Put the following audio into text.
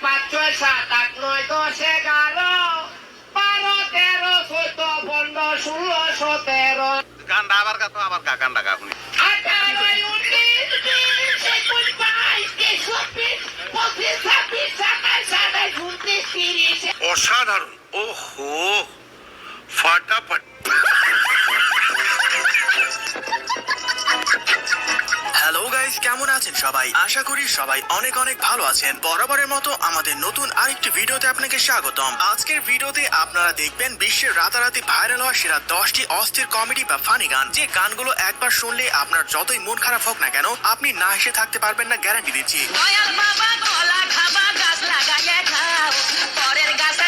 5, 6, 7, 8, 9, 10, 11, 12, 13, 14, 15, 16, 17, গানটা আবার গা তো আবার গা গানটা গা শুনি 18, 19, 20, 21, 22, 23, 24, 25, 26, 27, 28, 29, 30. অসাধারণ ওহো ফাটাফাট হ্যালো গাইস, কেমন আছেন সবাই? আশা করি সবাই অনেক অনেক ভালো আছেন। বরাবরের মতো আমাদের নতুন আরেকটি ভিডিওতে আপনাকে স্বাগতম। আজকের ভিডিওতে আপনারা দেখবেন বিশ্বের রাতারাতি ভাইরাল হওয়া সেরা 10টি অস্থির কমেডি বা ফানি গান, যে গানগুলো একবার শুনলে আপনার যতই মন খারাপ হোক না কেন আপনি না হেসে থাকতে পারবেন না, গ্যারান্টি দিচ্ছি। দয়াল বাবা কলা খাবা গাছ লাগাইয়া খাও, পরের গাছে